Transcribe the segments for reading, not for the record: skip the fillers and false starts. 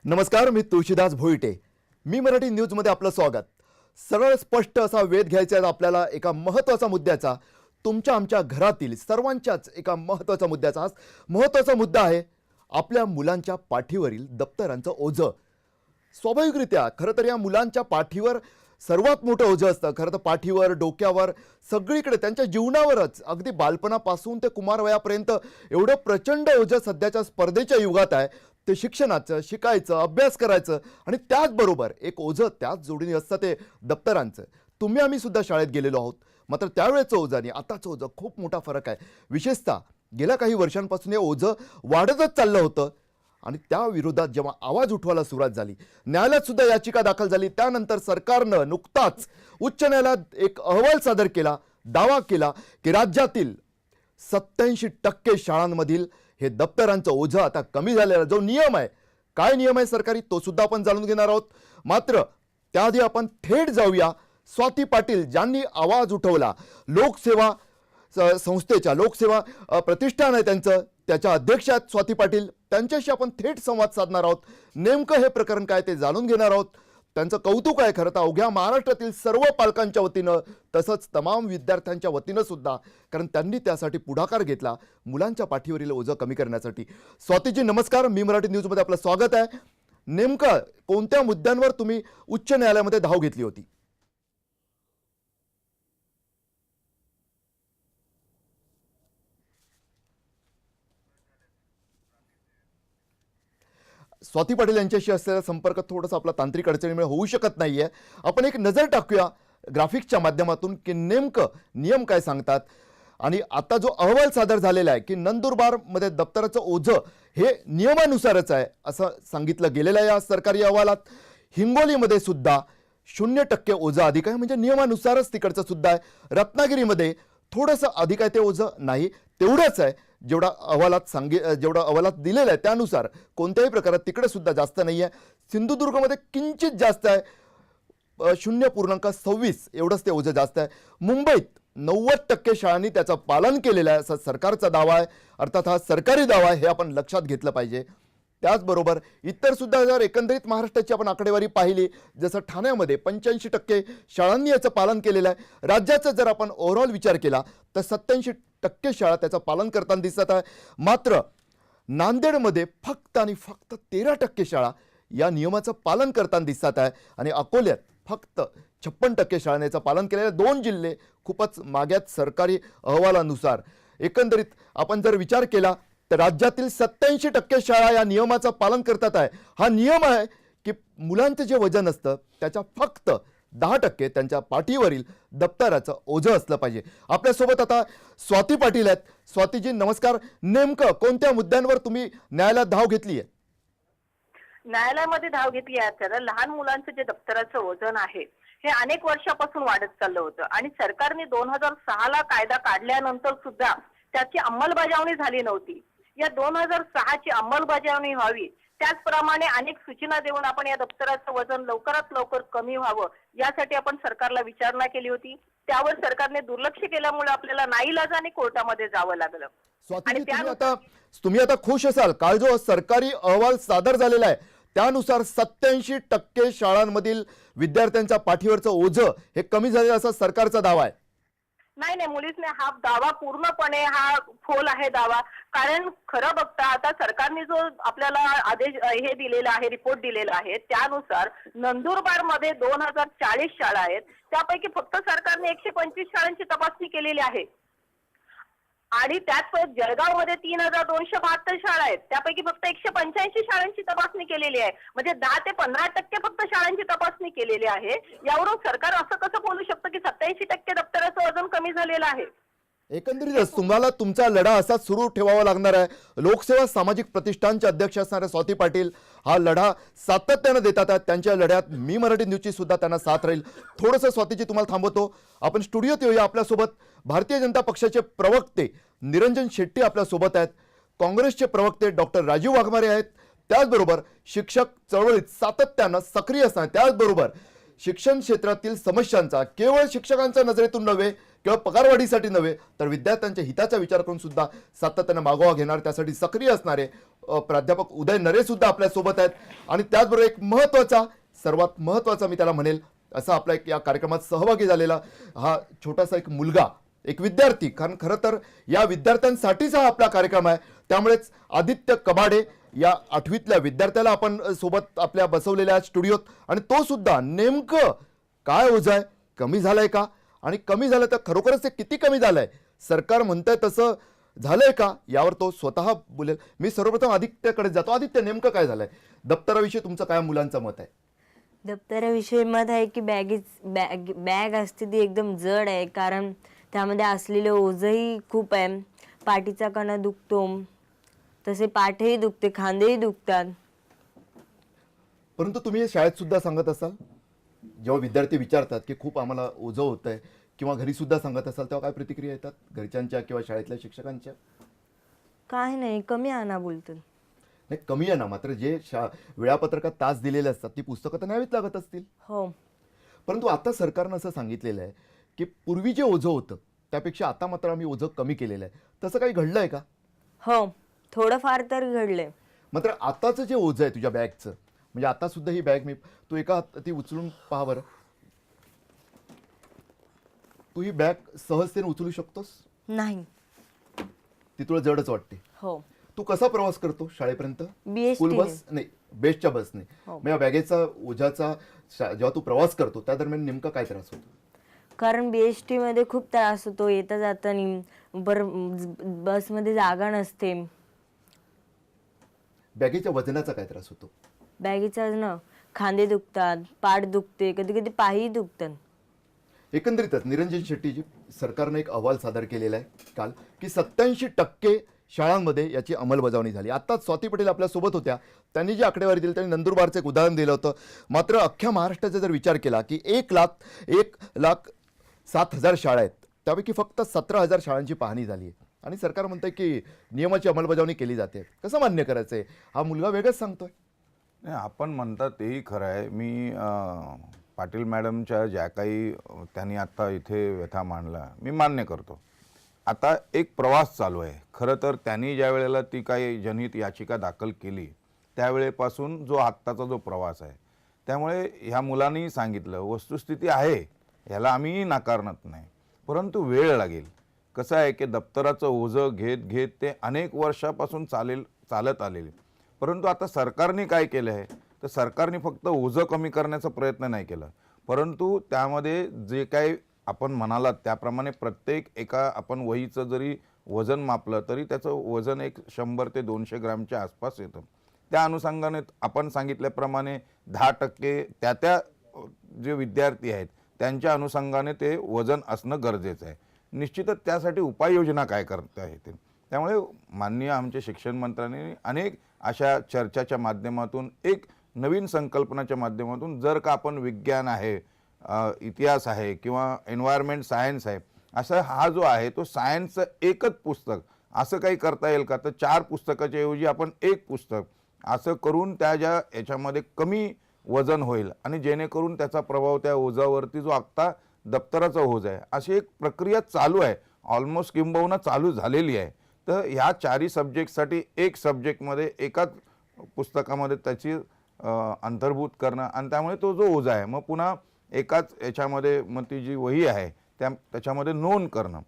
नमस्कार, मी तुळशीदास भोईटे. मी मराठी न्यूजमध्ये आपलं स्वागत. सरळ स्पष्ट असा वेध घ्यायचा आहे आपल्याला एका महत्त्वाचा मुद्द्याचा, तुमच्या आमच्या घरातील सर्वांच्याच एका महत्त्वाचा मुद्द्याचा. आज महत्त्वाचा मुद्दा आहे आपल्या मुलांच्या पाठीवरील दप्तरांचं ओझं. स्वाभाविकरित्या खरं तर या मुलांच्या पाठीवर सर्वात मोठं ओझं असतं. खरं तर पाठीवर, डोक्यावर, सगळीकडे त्यांच्या जीवनावरच अगदी बालपणापासून ते कुमारवयापर्यंत एवढं प्रचंड ओझं सध्याच्या स्पर्धेच्या युगात आहे. ते शिक्षणाचं, शिकायचं, अभ्यास करायचं आणि त्याचबरोबर एक ओझं त्याच जोडीने असतं ते दप्तरांचं. तुम्ही आम्ही सुद्धा शाळेत गेलेलो आहोत, मात्र त्यावेळेचं ओझं आणि आताचं ओझं खूप मोठा फरक आहे. विशेषतः गेल्या काही वर्षांपासून हे ओझं वाढतच चाललं होतं आणि त्या विरोधात जेव्हा आवाज उठवायला सुरुवात झाली, न्यायालयात सुद्धा याचिका दाखल झाली. त्यानंतर सरकारनं नुकताच उच्च न्यायालयात एक अहवाल सादर केला, दावा केला की राज्यातील 87% शाळांमधील हे दप्तरांचं ओझं आता कमी झालेलं. जो नियम आहे, काय नियम आहे सरकारी, तो सुद्धा आपण जाणून घेणार आहोत. मात्र त्याआधी आपण थेट जाऊया स्वाती पाटील ज्यांनी आवाज उठवला. लोकसेवा संस्थेच्या लोकसेवा प्रतिष्ठान आहे त्यांचं, त्याच्या अध्यक्ष आहेत स्वाती पाटील. त्यांच्याशी आपण थेट संवाद साधणार आहोत. नेमकं हे प्रकरण काय ते जाणून घेणार आहोत. त्यांचं कौतुक आहे खरं तर अवघ्या महाराष्ट्रातील सर्व पालकांच्या वतीनं, तसंच तमाम विद्यार्थ्यांच्या वतीनं सुद्धा, कारण त्यांनी त्यासाठी पुढाकार घेतला मुलांच्या पाठीवरील ओझं कमी करण्यासाठी. स्वातीजी नमस्कार, मी मराठी न्यूजमध्ये आपलं स्वागत आहे. नेमकं कोणत्या मुद्द्यांवर तुम्ही उच्च न्यायालयामध्ये धाव घेतली होती? स्वाती पाटील यांच्याशी असलेला संपर्क थोडासा आपला तांत्रिक अडचणीमुळे होऊ शकत नाहीये. आपण एक नजर टाकूया ग्राफिक्सच्या माध्यमातून की नेमकं नियम काय सांगतात. आणि आता जो अहवाल सादर झालेला आहे की नंदुरबारमध्ये दप्तराचं ओझं हे नियमानुसारच आहे असं सांगितलं गेलेलं आहे या सरकारी अहवालात. हिंगोलीमध्ये सुद्धा 0% ओझं अधिक आहे, म्हणजे नियमानुसारच तिकडचं सुद्धा आहे. रत्नागिरीमध्ये थोडंसं अधिक आहे ते ओझं, नाही तेवढंच आहे जेवढा अहवालात दिलेलं आहे त्यानुसार. कोणत्याही प्रकारात तिकडे सुद्धा जास्त नाही आहे. सिंधुदुर्गमध्ये किंचित जास्त आहे, 0.26 एवढंच ते ओझं जास्त आहे. मुंबईत 90% शाळांनी त्याचं पालन केलेलं आहे असा सरकारचा दावा आहे. अर्थात हा सरकारी दावा आहे, हे आपण लक्षात घेतलं पाहिजे. त्याचबरोबर इतर सुद्धा जर एकंदरीत महाराष्ट्राची आपण आकडेवारी पाहिली, जसं ठाण्यामध्ये 85% शाळांनी याचं पालन केलेलं आहे. राज्याचा जर आपण ओव्हरऑल विचार केला तर 87% शाळा त्याचं पालन करताना दिसत आहे. मात्र नांदेडमध्ये फक्त आणि फक्त 13% शाळा या नियमाचं पालन करताना दिसत आहे आणि अकोल्यात फक्त 56% शाळांनी याचं पालन केलेलं. 2 जिल्हे खूपच माग्यात सरकारी अहवालानुसार. एकंदरीत आपण जर विचार केला तर राज्यातील 87% शाळा या नियमाचं पालन करतात आहे. हा नियम आहे की मुलांचं जे वजन असतं त्याच्या फक्त 10% त्यांच्या पाठीवरील दप्तराचं ओझं असलं पाहिजे. आपल्यासोबत आता स्वाती पाटील आहेत. स्वातीजी नमस्कार. नेमकं कोणत्या मुद्द्यांवर तुम्ही न्यायालयात धाव घेतली आहे? न्यायालयामध्ये धाव घेतली आहे तर लहान मुलांचं जे दप्तराचं वजन आहे हे अनेक वर्षापासून वाढत चाललं होतं आणि सरकारने 2006 ला कायदा काढल्यानंतर सुद्धा त्याची अंमलबजावणी झाली नव्हती. या 2006 ची अंमलबजावणी व्हावी, त्याचप्रमाणे अनेक सूचना देऊन आपण या दप्तराचं वजन लवकरात लवकर कमी व्हावं यासाठी आपण सरकारला विचारणा केली होती. त्यावर सरकारने दुर्लक्ष केल्यामुळे आपल्याला नाईलाजाने कोर्टामध्ये जावं लागलं. स्वाती, तुम्ही आता खुश असाल, काल जो सरकारी अहवाल सादर झालेला आहे त्यानुसार 87% शाळांमधील विद्यार्थ्यांच्या पाठीवरचं ओझं हे कमी झालेलं असा सरकारचा दावा आहे. नाही, मुलीसने हा दावा पूर्णपणे हा फोल आहे दावा. कारण खरं बघता आता सरकारने जो आपल्याला आदेश हे दिलेला आहे, रिपोर्ट दिलेला आहे, त्यानुसार नंदुरबार मध्ये 2040 शाळा आहेत. त्यापैकी फक्त सरकारने 125 शाळांची तपासणी केलेली आहे आणि त्यात जळगाव मध्ये 3272 शाळा आहेत. त्यापैकी फक्त 185 शाळांची तपासणी केलेली आहे. म्हणजे 10 ते 15% फक्त शाळांची तपासणी केलेली आहे. यावरून सरकार असं कसं बोलू शकतं की 87% दप्तराचं वजन कमी झालेलं आहे? एकंदरीतच तुम्हाला तुमचा लढा असाच सुरू ठेवावा लागणार आहे. लोकसेवा सामाजिक प्रतिष्ठानचे अध्यक्ष असणारे स्वाती पाटील हा लढा सातत्यानं देतात आहेत. त्यांच्या लढ्यात मी मराठी न्यूजची सुद्धा त्यांना साथ राहील. थोडंसं स्वातीची तुम्हाला थांबवतो, आपण स्टुडिओत येऊया. आपल्यासोबत भारतीय जनता पक्षाचे प्रवक्ते निरंजन शेट्टी आपल्यासोबत आहेत. काँग्रेसचे प्रवक्ते डॉक्टर राजीव वाघमारे आहेत. त्याचबरोबर शिक्षक चळवळीत सातत्यानं सक्रिय असतात. त्याचबरोबर शिक्षण क्षेत्रातील समस्यांचा केवळ शिक्षकांच्या नजरेतून नव्हे, केवळ पगारवाढीसाठी नव्हे, तर विद्यार्थ्यांच्या हिताचा विचार करून सुद्धा सातत्याने मागोवा घेणार, त्यासाठी सक्रिय असणारे प्राध्यापक उदय नरे सुद्धा आपल्या सोबत आहेत आणि त्याचबरोबर एक महत्त्वाचा, सर्वात महत्त्वाचा मी त्याला म्हणेल असा आपला एक या कार्यक्रमात सहभागी झालेला हा छोटासा एक मुलगा, एक विद्यार्थी, कारण खरं तर या विद्यार्थ्यांसाठीच हा आपला कार्यक्रम आहे. त्यामुळेच आदित्य कबाडे या 8वीतल्या विद्यार्थ्याला आपण सोबत आपल्या बसवलेल्या स्टुडिओत, आणि तो सुद्धा नेमकं काय ओझं आहे, कमी झालंय का, आणि कमी झालं तर खरोखरच ते किती कमी झालंय, सरकार म्हणतंय तसं झालंय का, यावर तो स्वतः बोलेल. मी सर्वप्रथम आदित्यकडे जातो. आदित्य, नेमकं काय झालंय? दप्तराविषयी तुमचं काय मुलांचं मत आहे? दप्तराविषयी मत आहे की बॅग असते ती एकदम जड आहे, कारण त्यामध्ये असलेलं ओझंही खूप आहे. पाठीचा कणा दुखतो, तसे पाठही दुखते, खांदेही दुखतात. परंतु तुम्ही हे शाळेत सुद्धा सांगत असाल, जेव्हा विद्यार्थी विचारतात की खूप आम्हाला ओझं होतंय, किंवा घरी सुद्धा सांगत असाल, तेव्हा काय प्रतिक्रिया येतात घरच्यांच्या किंवा शाळेतल्या शिक्षकांच्या? काय नाही, कमी आणा बोलतात. नाही, कमी आहे ना, मात्र जे वेळापत्रकात तास दिलेले असतात ती पुस्तकं तर न्यावीच लागत असतील. हो, परंतु आता सरकारनं असं सांगितलेलं आहे की पूर्वी जे ओझं होतं त्यापेक्षा आता मात्र आम्ही ओझं कमी केलेलं आहे. तसं काही घडलंय का? हो, थोडंफार तर घडलंय. मात्र आताचं जे ओझं आहे तुझ्या बॅगचं, म्हणजे आता सुद्धा ही बॅग तू ती उचलून पहा बरं. तू ही बॅग सहजतेने उचलू शकतोस? नाही. ती तुला जडच वाटते? हो, तू कसा प्रवास करतो शाळेपर्यंत? BST स्कूल ने. बस नाही, बेस्टच्या बसने. हो. मग या बॅगेचा ओझाचा जेव्हा तू प्रवास करतो त्या दरम्यान नेमका काय त्रास होतो? कारण BST मध्ये खूप त्रास होतो, येता जाताना बसमध्ये जागा नसते. बॅगेच्या वजनाचा काय त्रास होतो? बॅगेचा ना खांदे दुखतात, पाठ दुखते, कधी कधी पायही दुखतात. एकंदरीतच निरंजन शेट्टीजी, सरकारने एक अहवाल सादर केलेला आहे काल की 87% शाळांमध्ये याची अंमलबजावणी झाली. आत्ताच स्वाती पटेल आपल्या सोबत होत्या, त्यांनी जी आकडेवारी दिली त्यांनी नंदुरबारचं एक उदाहरण दिलं होतं. मात्र अख्ख्या महाराष्ट्राचा जर विचार केला की 1,07,000 शाळा आहेत, त्यापैकी फक्त 17,000 शाळांची पाहणी झाली आहे, आणि सरकार म्हणतंय की नियमाची अंमलबजावणी केली जाते. कसं मान्य करायचंय? हा मुलगा वेगळंच सांगतोय. नाही, आपण म्हणता तेही खरं आहे. मी पाटील मॅडमच्या ज्या काही त्यांनी आत्ता इथे व्यथा मांडला, मी मान्य करतो. आता एक प्रवास चालू आहे. खरं तर त्यांनी ज्या वेळेला ती काही जनहित याचिका दाखल केली त्यावेळेपासून जो आत्ताचा जो प्रवास आहे, त्यामुळे ह्या मुलांनी सांगितलं वस्तुस्थिती आहे, ह्याला आम्ही नाकारत नाही, परंतु वेळ लागेल. कसं आहे की दप्तराचं ओझं घेत घेत ते अनेक वर्षापासून चालत आलेले. परंतु आता सरकारने काय केलं आहे, तर सरकारने फक्त ओझं कमी करण्याचा प्रयत्न नाही केला, परंतु त्यामध्ये जे काही आपण म्हणालात त्याप्रमाणे प्रत्येक एका आपण वहीचं जरी वजन मापलं तरी त्याचं वजन एक 100 ते 200 ग्रॅमच्या आसपास येतं. त्या अनुषंगाने आपण सांगितल्याप्रमाणे 10% त्या जे विद्यार्थी आहेत त्यांच्या अनुषंगाने ते वजन असणं गरजेचं आहे. निश्चितच त्यासाठी उपाययोजना काय करता येतील. त्यामुळे माननीय आमचे शिक्षण मंत्र्यांनी अनेक अशा चर्चाच्या माध्यमातून, एक नवीन संकल्पनाच्या माध्यमातून, जर का आपण विज्ञान आहे, इतिहास आहे किंवा एन्व्हायरमेंट सायन्स आहे, असा हा जो आहे तो सायन्सचं एकच पुस्तक असं काही करता येईल का? तर 4 पुस्तकाच्या ऐवजी आपण 1 पुस्तक असं करून त्या ज्या याच्यामध्ये कमी वजन होईल आणि जेणेकरून त्याचा प्रभाव त्या ओझावरती जो आत्ता दप्तराचा ओझ आहे, अशी एक प्रक्रिया चालू आहे, ऑलमोस्ट किंबहुना चालू झालेली आहे. तर ह्या 4ही सब्जेक्टसाठी 1 सब्जेक्टमध्ये एकाच पुस्तकामध्ये त्याची अंतर्भूत करणं, आणि त्यामुळे तो जो ओझा आहे मग पुन्हा एकाच याच्यामध्ये मग ती जी वही आहे त्याच्यामध्ये नोंद करणं.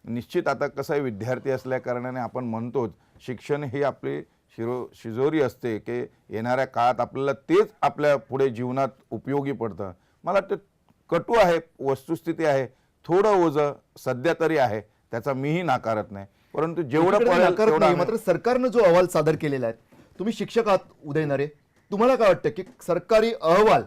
निश्चित आता कसं आहे, विद्यार्थी असल्या कारणाने आपण म्हणतोच शिक्षण ही आपली शिजोरी असते की येणाऱ्या काळात आपल्याला तेच आपल्या पुढे जीवनात उपयोगी पडतं. मला वाटतं कटू आहे, वस्तुस्थिती आहे, थोडं ओझं सध्या तरी आहे, त्याचा मीही नाकारत नाही, परंतु जेवढं पडेल नाकारत तेवढं नाही. मात्र सरकारनं जो अहवाल सादर केलेला आहे, तुम्ही शिक्षक आहात उदय नरे, तुम्हाला काय वाटतं की सरकारी अहवाल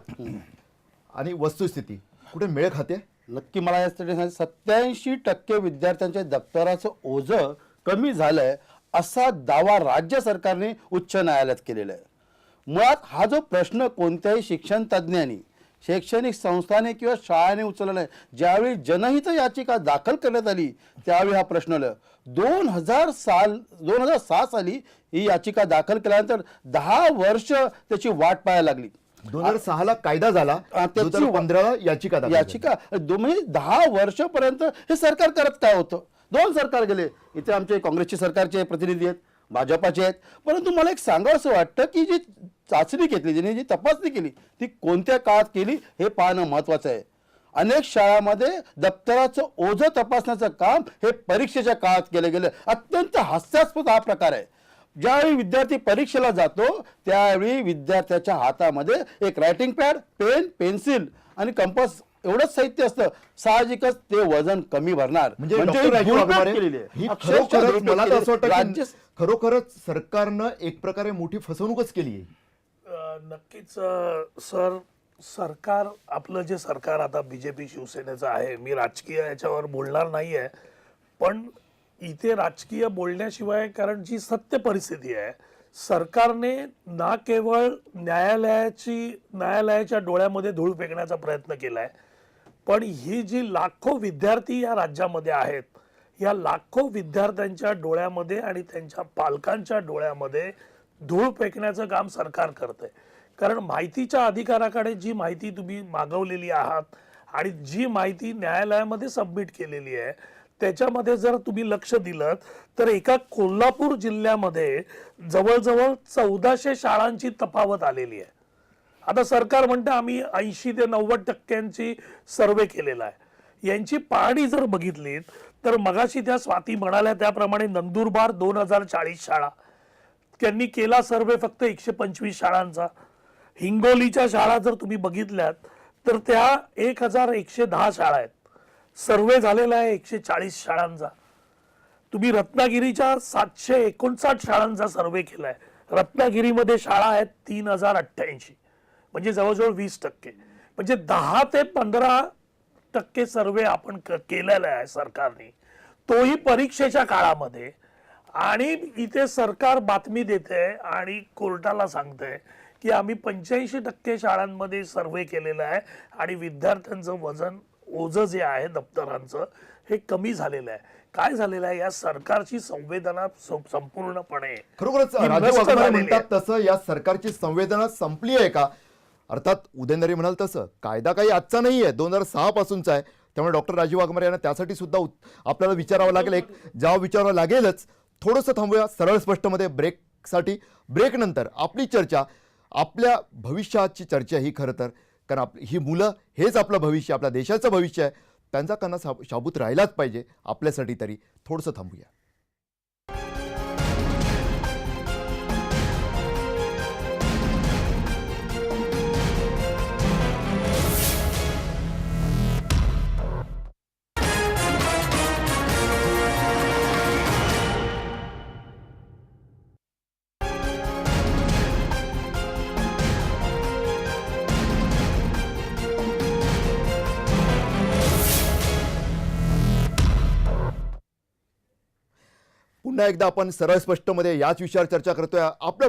आणि वस्तुस्थिती कुठे मेळ खाते? नक्की मला यासाठी 87% विद्यार्थ्यांच्या दप्तराचं ओझं कमी झालंय असा दावा राज्य सरकारने उच्च न्यायालयात केलेला आहे. मुळात हा जो प्रश्न कोणत्याही शिक्षण तज्ज्ञांनी, शैक्षणिक संस्थाने किंवा शाळेने उचलला आहे, ज्यावेळी जनहित याचिका दाखल करण्यात आली त्यावेळी हा प्रश्न आला. 2007 साली ही याचिका दाखल केल्यानंतर 10 वर्ष त्याची वाट पाहायला लागली. 2006 कायदा झाला, त्याची 2015 याचिका दाखल झाली. याचिका म्हणजे 10 वर्षापर्यंत हे सरकार करत काय होतं? 2 सरकार गेले. इथे आमचे काँग्रेसचे सरकारचे प्रतिनिधी आहेत, भाजपाचे आहेत. परंतु मला एक सांगावं असं वाटतं की जी चाचणी घेतली, ज्यांनी जी तपासणी केली ती कोणत्या काळात केली हे पाहणं महत्त्वाचं आहे. अनेक शाळांमध्ये दप्तराचं ओझं तपासण्याचं काम हे परीक्षेच्या काळात केलं गेलं. अत्यंत हास्यास्पद हा प्रकार आहे. ज्यावेळी विद्यार्थी परीक्षेला जातो त्यावेळी विद्यार्थ्याच्या हातामध्ये एक रायटिंग पॅड, पेन, पेन्सिल आणि कंपास एवढंच साहित्य असतं. साहजिकच ते वजन कमी भरणार. म्हणजे ही डॉक्टर राजीव धूळपेट वाघमारे, केलेली आहे. ही अक्षरशः खरोखरच धूळपेट मला तर असं केलेली वाटतं आहे. की खरोखरच सरकारनं एक प्रकारे मोठी फसवणूकच केली आहे. नक्कीच सर, सरकार आपलं जे सरकार आता बीजेपी शिवसेनेचं आहे, मी राजकीय याच्यावर बोलणार नाही आहे, पण इथे राजकीय बोलण्याशिवाय, कारण जी सत्य परिस्थिती आहे, सरकारने ना केवळ न्यायालयाच्या डोळ्यामध्ये धूळ फेकण्याचा प्रयत्न केलाय, पण ही जी लाखो विद्यार्थी या राज्यामध्ये आहेत, या लाखो विद्यार्थ्यांच्या डोळ्यामध्ये आणि त्यांच्या पालकांच्या डोळ्यामध्ये धूळ फेकण्याचं काम सरकार करतंय. कारण माहितीच्या अधिकाराकडे जी माहिती तुम्ही मागवलेली आहात आणि जी माहिती न्यायालयामध्ये सबमिट केलेली आहे त्याच्यामध्ये जर तुम्ही लक्ष दिलं तर एका कोल्हापूर जिल्ह्यामध्ये जवळजवळ 1400 शाळांची तफावत आलेली आहे. आता सरकार म्हणतं आम्ही 80 ते 90% सर्वे केलेला आहे. यांची पाहणी जर बघितली तर मगाशी त्या स्वाती म्हणाल्या त्याप्रमाणे नंदुरबार 2040 शाळा, त्यांनी केला सर्वे फक्त 125 शाळांचा. हिंगोलीच्या शाळा जर तुम्ही बघितल्यात तर त्या 1110 शाळा आहेत. सर्वे झालेला आहे 140 शाळांचा. तुम्ही रत्नागिरीच्या 759 शाळांचा सर्वे केलाय. रत्नागिरीमध्ये शाळा आहेत 3088, म्हणजे जवळजवळ 20%. म्हणजे 10 ते 15% सर्वे आपण केलेला आहे सरकारने, तोही परीक्षेच्या काळामध्ये. आणि इथे सरकार बातमी देते आणि कोर्टाला सांगते की आम्ही 85% शाळांमध्ये सर्वे केलेला आहे आणि विद्यार्थ्यांचं वजन, ओझं जे आहे दप्तरांचं, हे कमी झालेलं आहे. काय झालेलं आहे, या सरकारची संवेदना संपूर्णपणे खरोखरच ही राजीव नष्ट वाघमारे झालेली म्हणतात आहे. तसं या सरकारची संवेदना संपली आहे का? अर्थात उदयनराजे म्हणाल तसं कायदा काही आजचा नाही आहे, 2006 पासूनचा आहे. त्यामुळे डॉक्टर राजीव वाघमारे यांना त्यासाठी सुद्धा आपल्याला विचारावं लागेल, एक जाव विचारावं लागेलच. थोडंसं थांबूया सरळ स्पष्टमध्ये ब्रेकसाठी. ब्रेक नंतर आपली चर्चा, आपल्या भविष्याची चर्चा ही खरं तर, कारण ही मुलं हेच आपलं भविष्य, आपल्या देशाचं भविष्य आहे. त्यांचा कणा शाबूत राहिलाच पाहिजे आपल्यासाठी तरी. थोडंसं थांबूया. पुन्हा एकदा आपण सरळ स्पष्टमध्ये याच विषयावर चर्चा करतोय. आपलं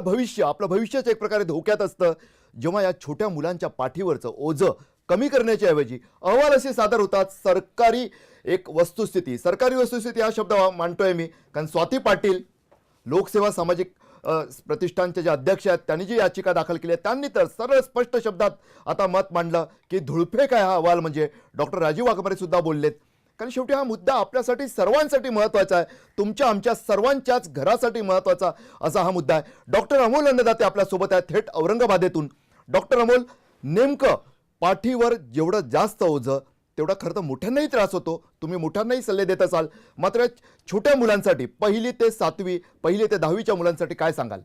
भविष्यच एक प्रकारे धोक्यात असतं जेव्हा या छोट्या मुलांच्या पाठीवरचं ओझं कमी करण्याच्या ऐवजी अहवाल असे सादर होतात. सरकारी वस्तुस्थिती हा शब्द मांडतोय मी, कारण स्वाती पाटील लोकसेवा सामाजिक प्रतिष्ठानचे जे अध्यक्ष आहेत त्यांनी जी याचिका दाखल केली आहे त्यांनी तर सरळ स्पष्ट शब्दात आता मत मांडलं की धुळफेक आहे हा अहवाल. म्हणजे डॉक्टर राजीव वाघमारे सुद्धा बोललेत, कारण शेवटी हा मुद्दा आपल्यासाठी सर्वांसाठी महत्त्वाचा आहे, तुमच्या आमच्या सर्वांच्याच घरासाठी महत्त्वाचा असा हा मुद्दा आहे. डॉक्टर अमोल अन्नदाते आपल्यासोबत आहेत थेट औरंगाबादेतून. डॉक्टर अमोल, नेमकं पाठीवर जेवढं जास्त ओझं तेवढा खरं तर मोठ्यांनाही त्रास होतो, तुम्ही मोठ्यांनाही सल्ले देत असाल, मात्र छोट्या मुलांसाठी 1ली ते 7वी, 1ली ते 10वीच्या मुलांसाठी काय सांगाल?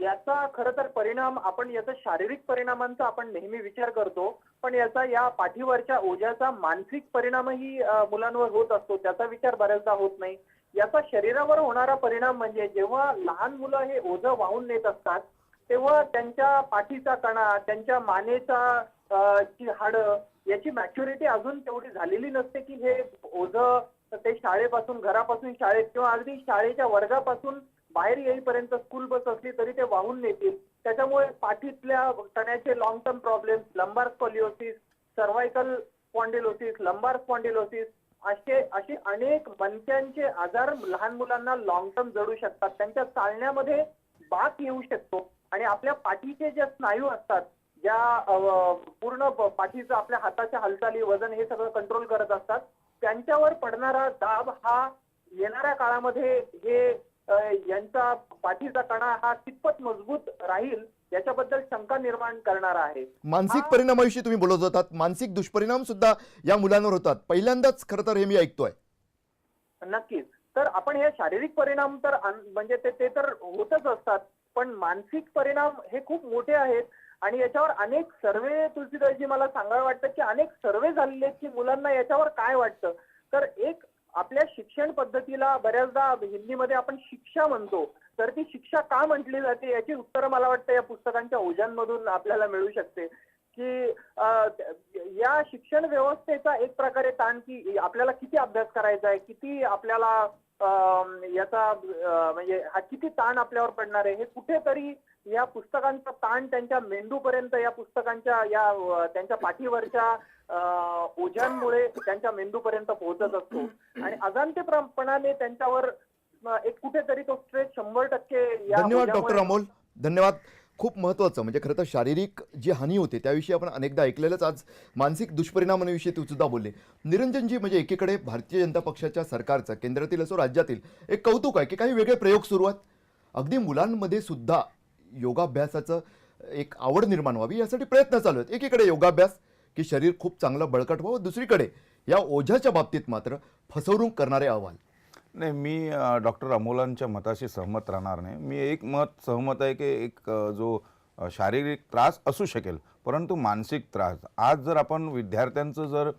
याचा खरं तर परिणाम, आपण याचा शारीरिक परिणामांचा आपण नेहमी विचार करतो, पण याचा या पाठीवरच्या ओझ्याचा मानसिक परिणामही मुलांवर होत असतो, त्याचा विचार बऱ्याचदा होत नाही. याचा शरीरावर होणारा परिणाम म्हणजे जेव्हा लहान मुलं हे ओझं वाहून नेत असतात तेव्हा त्यांच्या पाठीचा कणा, त्यांच्या मानेचा ची हाडं याची मॅच्युरिटी अजून तेवढी झालेली नसते की हे ओझं ते शाळेपासून, घरापासून शाळेत किंवा अगदी शाळेच्या वर्गापासून बाहेर येईपर्यंत स्कूल बस असली तरी ते वाहून नेतील. त्याच्यामुळे पाठीतल्या कण्याचे long term problems, lumbar scoliosis, cervical spondylosis, lumbar spondylosis असे अनेक मणक्यांचे आजार लहान मुलांना लॉंग टर्म जडू शकतात. त्यांच्या चालण्यामध्ये बाक येऊ शकतो आणि आपल्या पाठीचे जे स्नायू असतात, ज्या पूर्ण पाठीचं आपल्या हाताच्या हालचाली, वजन हे सगळं कंट्रोल करत असतात, त्यांच्यावर पडणारा दाब हा येणाऱ्या काळामध्ये हे यांचा पाठीचा कणा हा कितपत मजबूत राहील याच्याबद्दल शंका निर्माण करणारा आहे. मानसिक परिणामाविषयी तुम्ही बोलत होतात, मानसिक दुष्परिणाम सुद्धा या मुलांवर होतात. पहिल्यांदाच खरं तर हे मी ऐकतोय. नक्कीच. तर आपण हे शारीरिक परिणाम तर म्हणजे ते तर होतच असतात, पण मानसिक परिणाम हे खूप मोठे आहेत आणि याच्यावर अनेक सर्वे, तुलसीदासजी मला सांगायला वाटतं की अनेक सर्वे झालेले आहेत की मुलांना याच्यावर काय वाटतं. तर एक आपल्या शिक्षण पद्धतीला बऱ्याचदा हिंदीमध्ये आपण शिक्षा म्हणतो, तर ती शिक्षा का म्हटली जाते याची उत्तरं मला वाटतं या पुस्तकांच्या ओझ्यांमधून आपल्याला मिळू शकते. की या शिक्षण व्यवस्थेचा एक प्रकारे ताण की आपल्याला किती अभ्यास करायचा आहे, किती आपल्याला याचा म्हणजे हा किती ताण आपल्यावर पडणार आहे, हे कुठेतरी या पुस्तकांचा ताण त्यांच्या मेंदूपर्यंत, या पुस्तकांच्या या त्यांच्या पाठीवरच्या ओझ्यांमुळे त्यांच्या मेंदूपर्यंत पोहोचत असतो आणि अजाणतेपणाने त्यांच्यावर एक कुठेतरी तो स्ट्रेस 100% या धन्यवाद डॉक्टर ओझ्यामुळे अमोल, धन्यवाद. खूप महत्त्वाचं म्हणजे खरं तर शारीरिक जी हानी होते त्याविषयी आपण अनेकदा ऐकलेलंच, आज मानसिक दुष्परिणामांविषयी तू सुद्धा बोलले. निरंजनजी, म्हणजे एकीकडे भारतीय जनता पक्षाच्या सरकारचं केंद्रातील असो राज्यातील एक कौतुक आहे की काही वेगळे प्रयोग सुरू आहेत. अगदी मुलांमध्ये सुद्धा योगाभ्यासाचं एक आवड निर्माण व्हावी यासाठी प्रयत्न चालू आहेत. एकीकडे योगाभ्यास की शरीर खूप चांगलं बळकट व्हावं, दुसरीकडे या ओझ्याच्या बाबतीत मात्र फसवणूक करणारे अहवाल. नाही, मी डॉक्टर अमोलांच्या मताशी सहमत राहणार नाही. मी एक मत सहमत आहे की एक जो शारीरिक त्रास असू शकेल, परंतु मानसिक त्रास, आज जर आपण विद्यार्थ्यांचं जर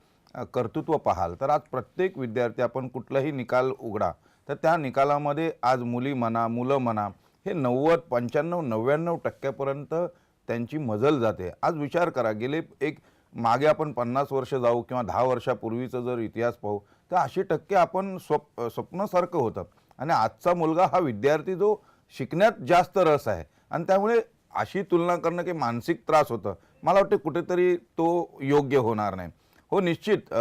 कर्तृत्व पाहाल तर आज प्रत्येक विद्यार्थी, आपण कुठलाही निकाल उघडा तर त्या निकालामध्ये आज मुली म्हणा, मुलं म्हणा, हे 90, 95, 99% त्यांची मजल जाते. आज विचार करा, गेले एक मागे आपण 50 वर्ष जाऊ किंवा 10 वर्षापूर्वीचा जर इतिहास पाहू तर 80% आपण स्वप्नासारखं होतं. आणि आजचा मुलगा हा विद्यार्थी जो शिकण्यात जास्त रस आहे आणि त्यामुळे अशी तुलना करणं की मानसिक त्रास होतं, मला वाटतं कुठेतरी तो योग्य होणार नाही. हो, निश्चित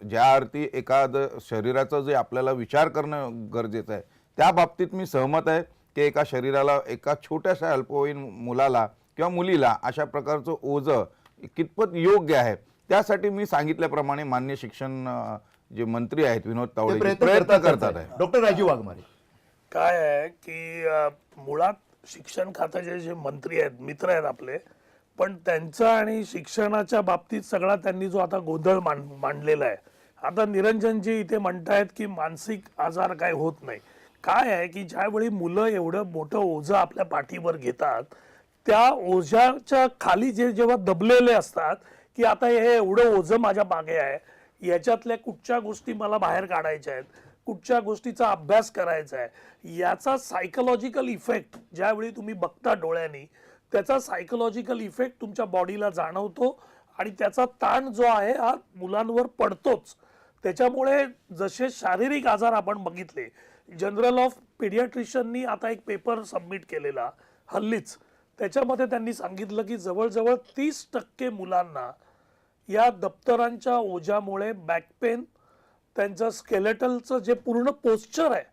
ज्या अर्थी एखादं शरीराचं जे आपल्याला विचार करणं गरजेचं आहे त्या बाबतीत मी सहमत आहे की एका शरीराला, एका छोट्याशा अल्पवयीन मुलाला किंवा मुलीला अशा प्रकारचं ओझं कितपत योग्य आहे, त्यासाठी मी सांगितल्याप्रमाणे माननीय शिक्षण जे मंत्री आहेत विनोद तावडे प्रयत्न करतात आहे. डॉक्टर राजीव वाघमारे, काय आहे की मुळात शिक्षण खात्याचे जे मंत्री आहेत, मित्र आहेत आपले, पण त्यांचा आणि शिक्षणाच्या बाबतीत सगळा त्यांनी जो आता गोंधळ मांडलेला आहे. आता निरंजनजी इथे म्हणतायत की मानसिक आजार काय होत नाही. काय आहे की ज्यावेळी मुलं एवढं मोठं ओझं आपल्या पाठीवर घेतात, त्या ओझ्याच्या खाली जेव्हा दबलेले असतात की आता हे एवढं ओझं माझ्या मागे आहे, याच्यातल्या कुठच्या गोष्टी मला बाहेर काढायच्या आहेत, कुठच्या गोष्टीचा अभ्यास करायचा आहे, याचा सायकोलॉजिकल इफेक्ट ज्यावेळी तुम्ही बघता डोळ्यांनी, त्याचा सायकोलॉजिकल इफेक्ट तुमच्या बॉडीला जाणवतो आणि त्याचा ताण जो आहे हा मुलांवर पडतोच. त्याच्यामुळे जसे शारीरिक आजार आपण बघितले, जनरल ऑफ पीडियाट्रिशियननी आता एक पेपर सबमिट केलेला हल्लीच, त्याच्यामध्ये त्यांनी सांगितलं की जवळजवळ 30% मुलांना या दप्तरांच्या ओझ्यामुळे बॅकपेन, त्यांचं स्केलेटलचं जे पूर्ण पोस्चर आहे,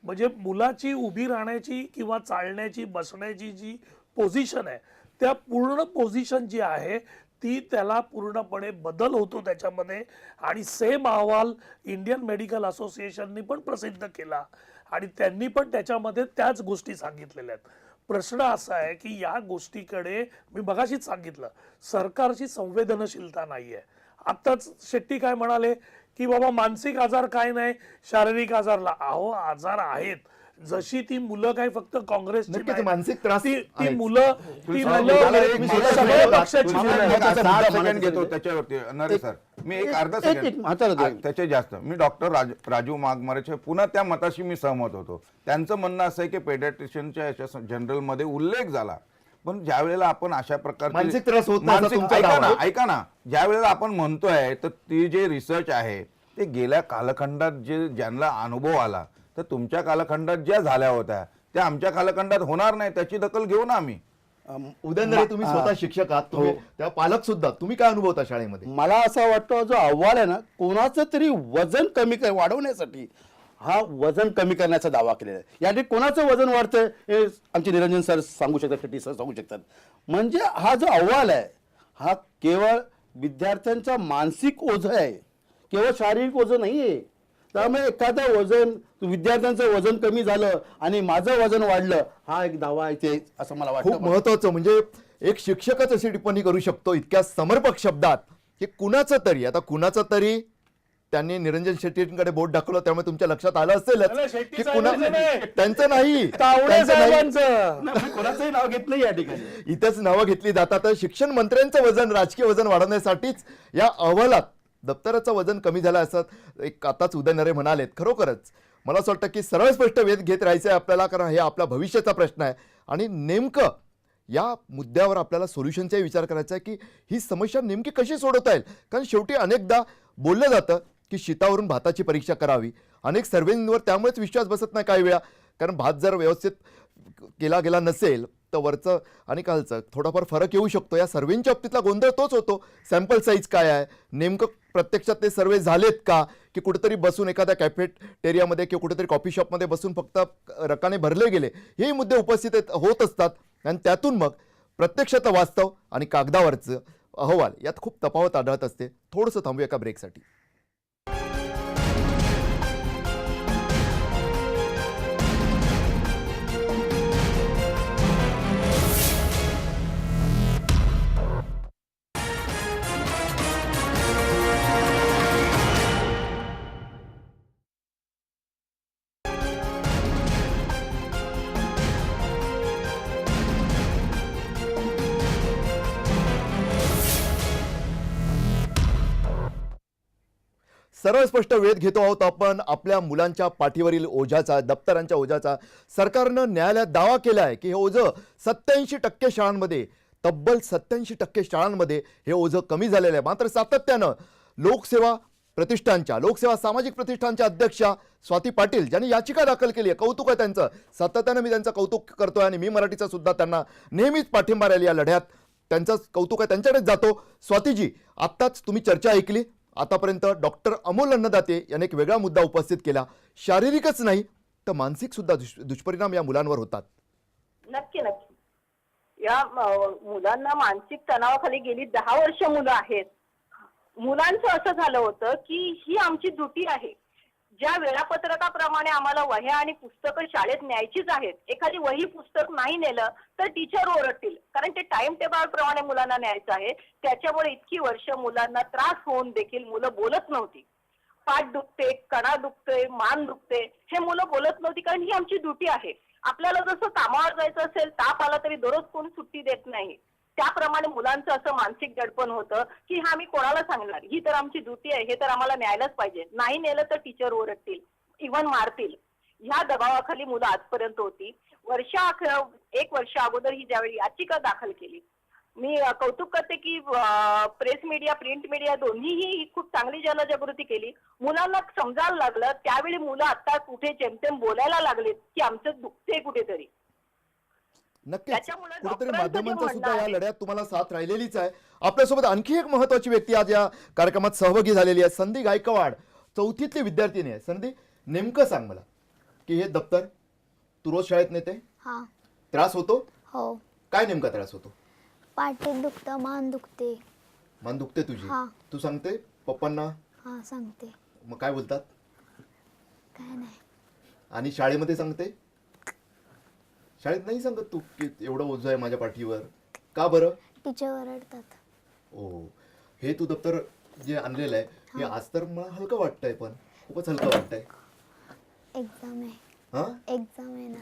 म्हणजे मुलाची उभी राहण्याची किंवा चालण्याची, बसण्याची जी पोझिशन आहे, त्या पूर्ण पोझिशन जी आहे ती त्याला पूर्णपणे बदल होतो त्याच्यामध्ये. आणि सेम अहवाल इंडियन मेडिकल असोसिएशननी पण प्रसिद्ध केला आणि त्यांनी पण त्याच्यामध्ये त्याच गोष्टी सांगितलेल्या आहेत. प्रश्न असा आहे की या गोष्टीकडे मी मगाशीच सांगितलं, सरकारची संवेदनशीलता नाही आहे. आत्ताच शेट्टी काय म्हणाले की बाबा मानसिक आजार काय नाही, शारीरिक आजारला. अहो, आजार आहेत. जशी ती मुलं काय फक्त काँग्रेसची नक्कीच नाही, मानसिक त्रास ती आहेच. मुलं मला एक सगळ्या पक्षाची मला नाही. एक 10 सेकंड घेतो त्याच्यावरती. नरे सर, मी एक अर्धा सेकंड त्याचे जास्त. मी डॉक्टर राजू वाघमारेच्या पुन्हा त्या मताशी मी सहमत होतो. त्यांचं म्हणणं असं आहे की पेडियाट्रिशियनच्या याच्या जनरल मध्ये उल्लेख झाला, पण ज्या वेळेला आपण अशा प्रकारचे मानसिक त्रास होत नाही असा तुमचा दावा आहे. ऐका ना, ज्या वेळेला आपण म्हणतोय तर ती जे रिसर्च आहे ते गेल्या कालखंडात जे ज्यांना अनुभव आला, तर तुमच्या कालखंडात ज्या झाल्या होत्या त्या आमच्या कालखंडात होणार नाही, त्याची दखल घेऊ ना आम्ही. उदयनराजे, तुम्ही स्वतः शिक्षक आहात, तुम्ही त्या पालक सुद्धा, तुम्ही काय अनुभवता शाळेमध्ये? मला असं वाटतं जो अहवाल आहे ना, कोणाचं तरी वजन कमी वाढवण्यासाठी हा वजन कमी करण्याचा दावा केलेला आहे. यासाठी कोणाचं वजन वाढतंय हे आमचे निरंजन सर सांगू शकतात, शेट्टी सर सांगू शकतात. म्हणजे हा जो अहवाल आहे हा केवळ विद्यार्थ्यांचा मानसिक ओझं आहे, केवळ शारीरिक ओझं नाही आहे. त्यामुळे एखादं वजन विद्यार्थ्यांचं वजन कमी झालं आणि माझं वजन वाढलं हा एक दावा आहे ते असं मला खूप वाटतं. महत्वाचं म्हणजे एक शिक्षकच अशी टिप्पणी करू शकतो इतक्या समर्पक शब्दात की कुणाचं तरी, आता कुणाचं तरी त्यांनी निरंजन शेट्टींकडे बोट दाखवलं त्यामुळे तुमच्या लक्षात आलं असेलच शेट्टी की साहेबांचं नाही. त्यांचं नाही, तावडे त्यांचं नाही. साहेबांचं. नाही, मी कोणाचंही नाव घेत नाही या ठिकाणी. इथंच नावं घेतली जातात. तर शिक्षण मंत्र्यांचं वजन, राजकीय वजन वाढवण्यासाठीच या अहवालात दप्तराचं वजन कमी झालं असं एक आताच उदयनरे म्हणालेत. खरोखरच मला असं वाटतं की सरळ स्पष्ट वेध घेत राहायचं आहे आपल्याला, कारण हे आपला भविष्याचा प्रश्न आहे आणि नेमकं या मुद्द्यावर आपल्याला सोल्युशनचाही विचार करायचा आहे की ही समस्या नेमकी कशी सोडवता येईल. कारण शेवटी अनेकदा बोललं जातं की शीतावरून भाताची परीक्षा करावी. अनेक सर्वेंवर त्यामुळेच विश्वास बसत नाही काही वेळा, कारण भात जर व्यवस्थित केला गेला नसेल तर वरचं आणि खालचं थोडाफार फरक येऊ शकतो. या सर्वेंच्या बाबतीतला गोंधळ तोच होतो. सॅम्पल साईज काय आहे, नेमकं प्रत्यक्षात ते सर्वे झालेत का, की कुठेतरी बसून एखाद्या कॅफेटेरियामध्ये किंवा कुठेतरी कॉफी शॉपमध्ये बसून फक्त रकाने भरले गेले, हेही मुद्दे उपस्थित होत असतात. आणि त्यातून मग प्रत्यक्षातलं वास्तव आणि कागदावरचं अहवाल यात खूप तफावत आढळत असते. थोडंसं थांबूया एका ब्रेकसाठी. सरळ स्पष्ट वेध घेतो आहोत आपण आपल्या मुलांच्या पाठीवरील ओझ्याचा, दप्तरांच्या ओझ्याचा. सरकारनं न्यायालयात दावा केला आहे की हे ओझं 87% शाळांमध्ये, तब्बल 87% शाळांमध्ये हे ओझं कमी झालेलं आहे. मात्र सातत्यानं लोकसेवा प्रतिष्ठानच्या, लोकसेवा सामाजिक प्रतिष्ठानच्या अध्यक्षा स्वाती पाटील ज्यांनी याचिका दाखल केली आहे, कौतुक आहे त्यांचं. सातत्यानं मी त्यांचं कौतुक करतोय आणि मी मराठीचा सुद्धा त्यांना नेहमीच पाठिंबा राहील या लढ्यात. त्यांचं कौतुक आहे, त्यांच्याकडेच जातो. स्वातीजी, आत्ताच तुम्ही चर्चा ऐकली. आतापर्यंत डॉक्टर अमोल अन्नदाते यांनी एक वेगळा मुद्दा उपस्थित केला. शारीरिकच नाही तर मानसिक सुद्धा दुष्परिणाम या मुलांवर होतात. नक्की नक्की या मुलांना मानसिक तणावाखाली गेली 10 वर्ष मुलं आहेत. मुलांचं असं झालं होतं की ही आमची ड्युटी आहे. ज्या वेळापत्रकाप्रमाणे आम्हाला वह्या आणि पुस्तकं शाळेत न्यायचीच आहेत. एखादी वही पुस्तक नाही नेलं तर टीचर ओरडतील, कारण ते टाइम टेबल प्रमाणे मुलांना न्यायचं आहे. त्याच्यामुळे इतकी वर्ष मुलांना त्रास होऊन देखील मुलं बोलत नव्हती. पाठ दुखते, कणा दुखते, मान दुखते, हे मुलं बोलत नव्हती, कारण ही आमची ड्युटी आहे. आपल्याला जसं कामावर जायचं असेल, ताप आला तरी दररोज कोण सुट्टी देत नाही, त्याप्रमाणे मुलांचं असं मानसिक दडपण होतं की हा मी कोणाला सांगणार, ही तर आमची ड्युटी आहे, हे तर आम्हाला न्यायलाच पाहिजे. नाही नेलं तर टीचर ओरडतील, इव्हन मारतील. ह्या दबावाखाली मुलं आजपर्यंत होती. एक वर्ष अगोदर ही ज्यावेळी याचिका दाखल केली, मी कौतुक करते की प्रेस मीडिया, प्रिंट मीडिया दोन्हीही खूप चांगली जनजागृती केली. मुलांना समजायला लागलं. त्यावेळी मुलं आता कुठे जेमतेम बोलायला लागलेत की आमचं दुखते कुठेतरी. नक्कीच त्याच्यामुळे कुठेतरी डॉक्टरांचं जे माध्यमांचा म्हणणं सुद्धा या आहे- लढ्यात तुम्हाला साथ राहिलेलीच आहे. आपल्यासोबत आणखी एक महत्वाची व्यक्ती आज या कार्यक्रमात सहभागी झालेली आहे. संधी गायकवाड, 4थीतली विद्यार्थिनी आहे. संधी, नेमकं सांग मला की हे दप्तर तू रोज शाळेत नेते, हा. त्रास होतो? हो. काय नेमका त्रास होतो? पाठीत दुखतं, मान दुखते. मान दुखते तुझी? हा. तू सांगते पप्पांना? हा, सांगते. मग काय बोलतात? काय नाही. आणि शाळेमध्ये सांगते? शाळेत नाही सांगत तू की एवढं ओझं आहे माझ्या पाठीवर? का बरं? टीचर ओरडतात. ओ, हे तू दप्तर जे आणलेलं आहे हे आज तर मला हलकं वाटतंय, पण खूपच हलकं वाटतंय. एक्झाम आहे. हा, एक्झाम आहे ना.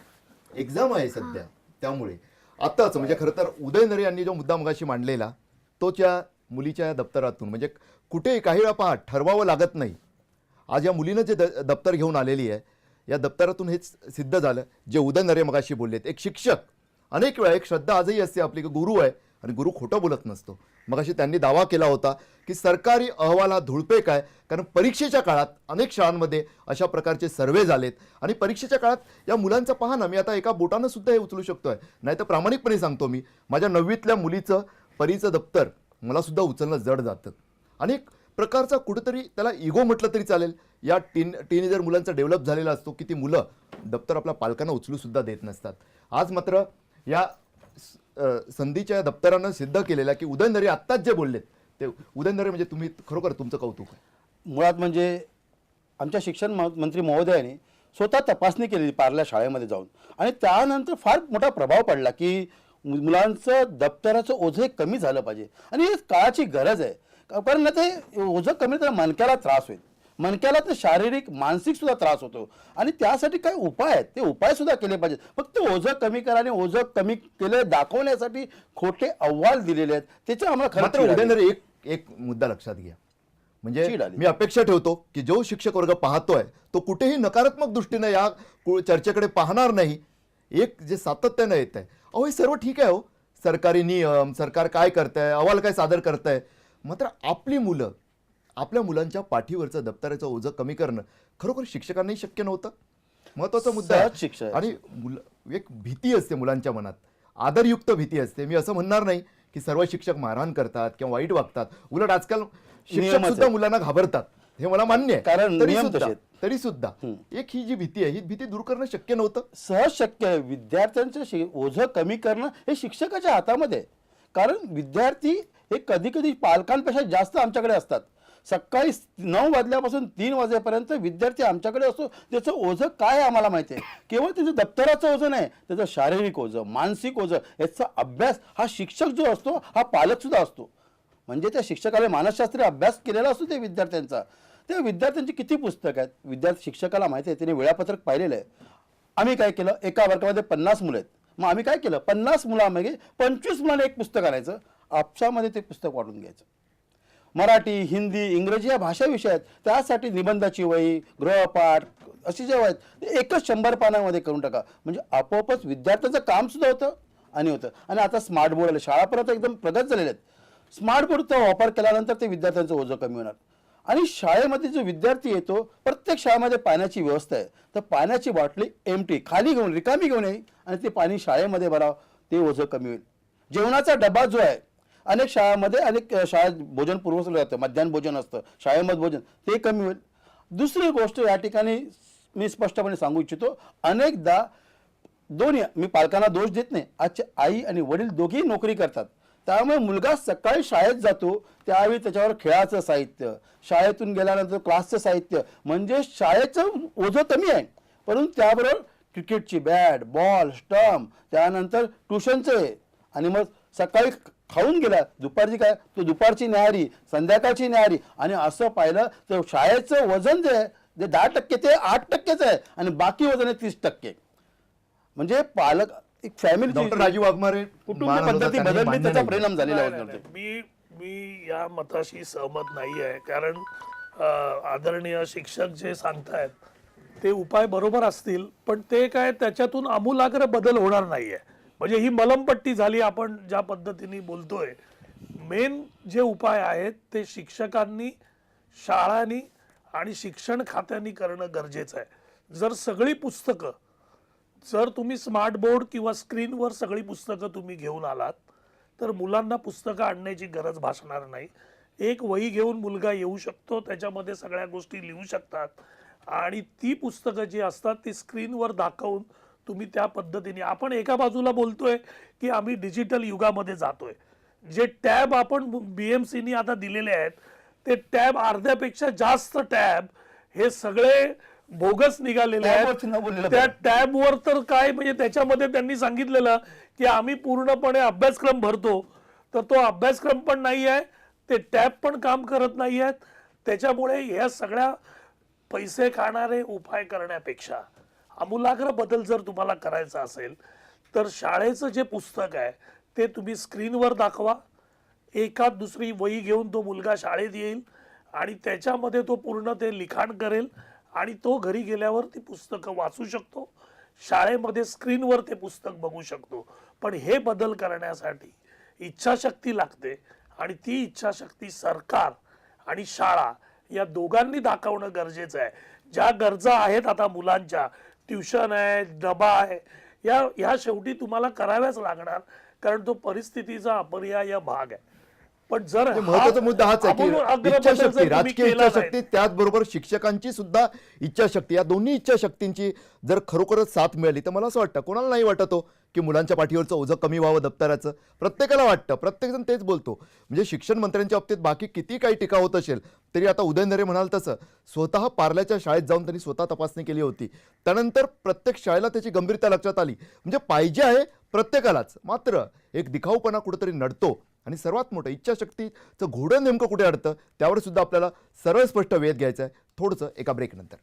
एक्झाम आहे सध्या, त्यामुळे आत्ताच म्हणजे खरं तर उदयनरे यांनी जो मुद्दा मगाशी मांडलेला तोच या मुलीच्या दप्तरातून, म्हणजे कुठे काही वेळा पहा ठरवावं लागत नाही. आज या मुलीनं जे दप्तर घेऊन आलेली आहे, या दप्तरातून हेच सिद्ध झालं जे उदयनरे मगाशी बोललेत. एक शिक्षक, अनेक वेळा एक श्रद्धा आजही असते आपली की गुरु आहे आणि गुरु खोटं बोलत नसतो. मगाशी त्यांनी दावा केला होता की सरकारी अहवाला धुळपे काय, कारण परीक्षेच्या काळात अनेक शाळांमध्ये अशा प्रकारचे सर्वे झालेत आणि परीक्षेच्या काळात या मुलांचं पहा ना, मी आता एका बोटानं सुद्धा हे उचलू शकतोय. नाही तर प्रामाणिकपणे सांगतो, मी माझ्या 9वीतल्या मुलीचं परीचं दप्तर मला सुद्धा उचलणं जड जातं. अनेक प्रकारचा कुठेतरी त्याला इगो म्हटलं तरी चालेल या टीनेजर मुलांचा डेव्हलप झालेला असतो की ती मुलं दप्तर आपल्या पालकांना उचलू सुद्धा देत नसतात. आज मात्र या संधीच्या दप्तरानं सिद्ध केलेलं की उदयनरे आत्ताच जे बोललेत ते उदयनरे म्हणजे तुम्ही खरोखर तुमचं कौतुक आहे. मुळात म्हणजे आमच्या शिक्षण मंत्री महोदयांनी स्वतः तपासणी केली पार्ल्या शाळेमध्ये जाऊन, आणि त्यानंतर फार मोठा प्रभाव पडला की मुलांचं दप्तराचं ओझं हे कमी झालं पाहिजे, आणि ही काळाची गरज आहे. कारण ना ते ओझं कमी तर मणक्याला त्रास होईल, मणक्याला तर शारीरिक मानसिक सुद्धा त्रास होतो, आणि त्यासाठी काही उपाय आहेत, ते उपाय सुद्धा केले पाहिजेत. फक्त ओझं कमी करा आणि ओझं कमी केलं दाखवण्यासाठी खोटे अहवाल दिलेले आहेत, त्याचं आम्हाला मात्र खरं उदयनरे एक मुद्दा लक्षात घ्या, म्हणजे चीड आली. मी अपेक्षा ठेवतो की जो शिक्षक वर्ग पाहतोय तो कुठेही नकारात्मक दृष्टीने या चर्चेकडे पाहणार नाही. एक जे सातत्यानं येत आहे, अहो हे सर्व ठीक आहे, हो सरकारी नियम, सरकार काय करतंय, अहवाल काय सादर करतंय, मात्र आपली मुलं, आपल्या मुलांच्या पाठीवरचं दप्तराचं ओझं कमी करणं खरोखर शिक्षकांनाही शक्य नव्हतं. महत्वाचा मुद्दा आहे. सहज शिक्षा आहे. आणि एक भीती असते मुलांच्या मनात, आदरयुक्त भीती असते. मी असं म्हणणार नाही की सर्व शिक्षक मारहाण करतात किंवा वाईट वागतात, उलट आजकाल शिक्षक नियमच सुद्धा आहे. मुलांना घाबरतात, हे मला मान्य आहे. कारण तरी नियम सुद्धा- तसे आहेत. तरी सुद्धा एक ही जी भीती आहे, ही भीती दूर करणं शक्य नव्हतं. सहज शक्य आहे. विद्यार्थ्यांचं ओझं कमी करणं हे शिक्षकाच्या हातामध्ये आहे. कारण विद्यार्थी हे कधी कधी पालकांपेक्षा जास्त आमच्याकडे असतात. सकाळी 9 वाजल्यापासून 3 वाजेपर्यंत विद्यार्थी आमच्याकडे असतो. त्याचं ओझं काय आहे आम्हाला माहिती आहे. केवळ त्याचं दप्तराचं ओझं नाही, त्याचं शारीरिक ओझं, मानसिक ओझं, याचा अभ्यास हा शिक्षक जो असतो हा पालक सुद्धा असतो. म्हणजे त्या शिक्षकाला मानसशास्त्रीय अभ्यास केलेला असतो त्या विद्यार्थ्यांचा. त्या विद्यार्थ्यांची किती पुस्तकं आहेत विद्यार्थी शिक्षकाला माहिती आहे, त्याने वेळापत्रक पाहिलेलं आहे. आम्ही काय केलं, एका वर्गामध्ये 50 मुलं आहेत, मग आम्ही काय केलं, 50 मुलांमध्ये 25 मुलांना एक पुस्तक आणायचं, आपसामध्ये ते पुस्तक वाटून घ्यायचं. मराठी, हिंदी, इंग्रजी या भाषा विषय आहेत, त्यासाठी निबंधाची वही, गृहपाठ अशी जे आहेत ते एकच 100 पानामध्ये करून टाका. म्हणजे आपोआपच विद्यार्थ्यांचं काम सुद्धा होतं आणि होतं. आणि आता स्मार्ट बोर्ड आले, शाळा परत एकदम प्रगत झालेल्या आहेत. स्मार्ट बोर्डचा वापर केल्यानंतर ते विद्यार्थ्यांचं ओझं कमी होणार. आणि शाळेमध्ये जो विद्यार्थी येतो, प्रत्येक शाळेमध्ये पाण्याची व्यवस्था आहे, तर पाण्याची बाटली एमटी खाली घेऊन रिकामी घेऊन येईल आणि ते पाणी शाळेमध्ये भरावं, ते ओझं कमी होईल. जेवणाचा डबा जो आहे, अनेक शाळांमध्ये अनेक शाळेत भोजन पुरवलं जातं, मध्यान्ह भोजन असतं, शाळेमध्ये भोजन, ते कमी होईल. दुसरी गोष्ट या ठिकाणी मी स्पष्टपणे सांगू इच्छितो, अनेकदा दोन्ही, मी पालकांना दोष देत नाही, आजचे आई आणि वडील दोघेही नोकरी करतात, त्यामुळे मुलगा सकाळी शाळेत जातो त्यावेळी त्याच्यावर खेळाचं साहित्य, शाळेतून गेल्यानंतर क्लासचं साहित्य, म्हणजे शाळेचं ओझं कमी आहे, परंतु त्याबरोबर क्रिकेटची बॅट, बॉल, स्टंप, त्यानंतर ट्युशनचं आहे, आणि मग सकाळी खाऊन गेला, दुपारची काय, तो दुपारची न्याहारी, संध्याकाळची न्याहारी, आणि असं पाहिलं तर शाळेचं वजन जे आहे जे 10% ते 8%च आहे, आणि बाकी वजन आहे 30%. म्हणजे पालक, एक फॅमिली, डॉक्टर राजीव वाघमारे कुटुंब मान पद्धती त्यांनी बदलली, मान्य त्याचा नाही. परिणाम झालेला नाही, होता. नाही. मी या मताशी सहमत नाही आहे. कारण आदरणीय शिक्षक जे सांगतायत ते उपाय बरोबर असतील, पण ते काय त्याच्यातून आमूलाग्र बदल होणार नाहीये. म्हणजे ही मलमपट्टी झाली. आपण ज्या पद्धतीने बोलतोय, मेन जे उपाय आहेत ते शिक्षकांनी, शाळांनी आणि शिक्षण खात्यांनी करणं गरजेचं आहे. जर सगळी पुस्तकं, जर तुम्ही स्मार्ट बोर्ड किंवा स्क्रीनवर सगळी पुस्तकं तुम्ही घेऊन आलात, तर मुलांना पुस्तकं आणण्याची गरज भासणार नाही. एक वही घेऊन मुलगा येऊ शकतो, त्याच्यामध्ये सगळ्या गोष्टी लिहू शकतात, आणि ती पुस्तकं जी असतात ती स्क्रीनवर दाखवून तुम्ही त्या पद्धतीने, आपण एका बाजूला बोलतोय की आम्ही डिजिटल युगामध्ये जातोय, जे टॅब आपण BMCनी आता दिलेले आहेत, ते टॅब अर्ध्यापेक्षा जास्त टॅब हे सगळे बोगस निघालेले टॅबवरती न बोललेलं आहेत. त्या बरं. टॅबवर तर काय, म्हणजे त्याच्यामध्ये त्यांनी सांगितलेलं की आम्ही पूर्णपणे अभ्यासक्रम भरतो, तर तो अभ्यासक्रम पण नाही आहे, ते टॅब पण काम करत नाही आहेत. त्याच्यामुळे या सगळ्या पैसे खाणारे उपाय करण्यापेक्षा आमूलाग्र बदल जर तुम्हाला करायचा असेल, तर शाळेचं जे पुस्तक आहे ते तुम्ही स्क्रीनवर दाखवा. एकात दुसरी वही घेऊन तो मुलगा शाळेत येईल आणि त्याच्यामध्ये तो पूर्ण ते लिखाण करेल, आणि तो घरी गेल्यावर ती पुस्तकं वाचू शकतो, शाळेमध्ये स्क्रीनवर ते पुस्तक बघू शकतो. पण हे बदल करण्यासाठी इच्छाशक्ती लागते, आणि ती इच्छाशक्ती सरकार आणि शाळा या दोघांनी दाखवणं गरजेचं आहे. ज्या गरजा आहेत आता मुलांच्या, ट्युशन आहे, डबा आहे, या शेवटी तुम्हाला कराव्याच लागणार, कारण तो परिस्थितीचा अपरिहार्य भाग आहे. पण जर म्हणजे महत्वाचा मुद्दा हाच आहे आमूल की अग्रबदल जर इच्छाशक्ती, तुम्ही राजकीय केला इच्छाशक्ती, त्याचबरोबर शिक्षकांची सुद्धा इच्छाशक्ती, या दोन्ही इच्छाशक्तींची जर खरोखरच साथ मिळाली तर मला असं वाटतं, कोणाला नाही वाटत हो की मुलांच्या पाठीवरचं ओझं कमी व्हावं दप्तराचं, प्रत्येकाला वाटतं, प्रत्येकजण तेच बोलतो. म्हणजे शिक्षण मंत्र्यांच्या बाबतीत बाकी किती काही टीका होत असेल तरी आता उदयनरे म्हणाल तसं स्वतः पार्ल्याच्या शाळेत जाऊन त्यांनी स्वतः तपासणी केली होती. त्यानंतर प्रत्येक शाळेला त्याची गंभीरता लक्षात आली. म्हणजे पाहिजे आहे प्रत्येकालाच, मात्र एक दिखाऊपणा कुठेतरी नडतो. आणि सर्वात मोठं इच्छाशक्तीचं घोडं नेमकं कुठे अडतं त्यावर सुद्धा आपल्याला सरळ स्पष्ट वेध घ्यायचा आहे, थोडंसं एका ब्रेकनंतर.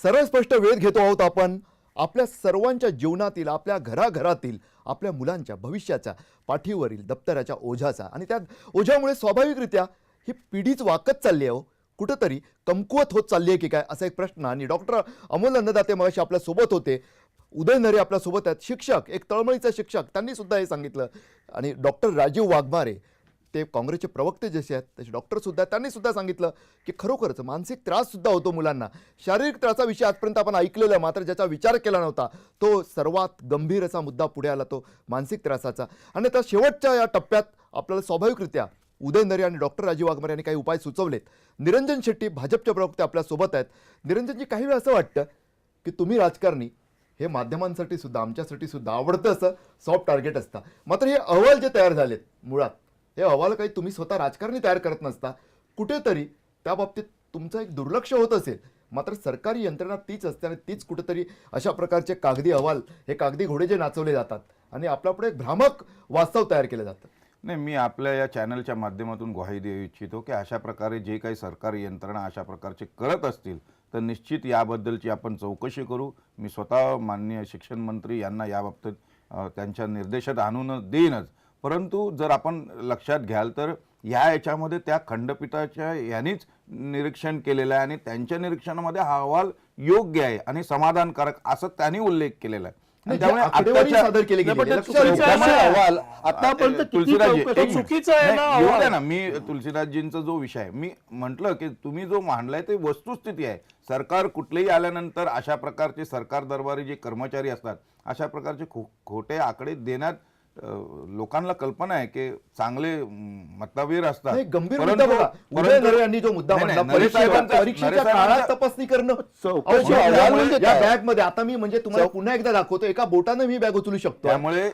सरळ स्पष्ट वेध घेतो आहोत आपण आपल्या सर्वांच्या जीवनातील, आपल्या घराघरातील, आपल्या मुलांच्या भविष्याच्या पाठीवरील दप्तराच्या ओझ्याचा. आणि त्या ओझ्यामुळे स्वाभाविकरित्या ही पिढीच वाकत चालली आहे हो, कुठंतरी कमकुवत होत चालली आहे की काय, असा एक प्रश्न. आणि डॉक्टर अमोल अन्नदाते मगाशी आपल्या सोबत होते, उदयनरे आपल्या सोबत आहेत, शिक्षक, एक तळमळीचा शिक्षक, त्यांनी सुद्धा हे सांगितलं. आणि डॉक्टर राजीव वाघमारे, ते काँग्रेसचे प्रवक्ते जसे आहेत तसे डॉक्टर सुद्धा, त्यांनी सुद्धा सांगितलं की खरोखरच मानसिक त्रास सुद्धा होतो मुलांना. शारीरिक त्रासा विषय आजपर्यंत आपण ऐकलेला, मात्र ज्याचा विचार केला नव्हता तो सर्वात गंभीर असा मुद्दा पुढे आला, तो मानसिक त्रासाचा. आणि त्या शेवटच्या या टप्प्यात आपल्याला स्वाभाविकरित्या उदयनरे आणि डॉक्टर राजीव वाघमारे यांनी काही उपाय सुचवलेत. निरंजन शेट्टी भाजपचे प्रवक्ते आपल्या सोबत आहेत. निरंजनजी, काही वेळा असं वाटतं की तुम्ही राजकारणी हे माध्यमांसाठी सुद्धा, आमच्यासाठी सुद्धा आवडतं असं सॉफ्ट टार्गेट असतं, मात्र हे अहवाल जे तयार झालेत मुळात हे अहवाल काही तुम्ही स्वतः राजकारणी तयार करत नसता, कुठेतरी त्या बाबतीत तुमचं एक दुर्लक्ष होत असेल. मात्र सरकारी यंत्रणा तीच असते आणि तीच कुठेतरी अशा प्रकारचे कागदी अहवाल, हे कागदी घोडे जे नाचवले जातात आणि आपल्यापुढे एक भ्रामक वास्तव तयार केलं जातं. नाही, मी आपल्या या चॅनलच्या माध्यमातून ग्वाही देऊ इच्छितो की अशा प्रकारे जे काही सरकारी यंत्रणा अशा प्रकारचे करत असतील तर निश्चित याबद्दलची आपण चौकशी करू. मी स्वतः माननीय शिक्षण मंत्री यांना याबाबतीत त्यांच्या निर्देशात आणून देईनच. परंतु जर आपण लक्षात घ्याल तर याच्यामध्ये त्या खंडपीठाच्या यांनीच निरीक्षण केलेलं आहे आणि त्यांच्या निरीक्षणामध्ये हा अहवाल योग्य आहे आणि समाधानकारक असं त्यांनी उल्लेख केलेला आहे. नाही, ज्या आकडेवारी सादर केली गेली आहे, लक्षात चुकीचं घ्या. आहे. अहवाल आतापर्यंत किती तुलसीराजी, चौकशी- एक मिनिट. चुकीचं आहे ना नाही, येऊ अहवाल. द्या ना. मी तुलसीराजजींचा जो विषय आहे, मी म्हटलं की तुम्ही जो मांडलाय ते वस्तुस्थिती आहे. सरकार कुठलेही आल्यानंतर अशा प्रकारचे सरकार दरबारी जे कर्मचारी असतात अशा प्रकारचे खोटे आकडे देण्यात लोकांना कल्पना आहे की चांगले मतदार असतात. नाही, गंभीर परंतु- मुद्दा बघा. उदय परंतु- नरे यांनी जो मुद्दा नाही, मांडला, नाही, नरे साहेबांचा- परीक्षेच्या नरे काळात साहेबांचा- तपासणी करणं. चौकशी अहो, अहवाल त्यामुळे म्हणजे या काय? बॅग मध्ये आता मी म्हणजे तुम्हाला पुन्हा एकदा दाखवतो, एका बोटाने मी बॅग उचलू शकतो.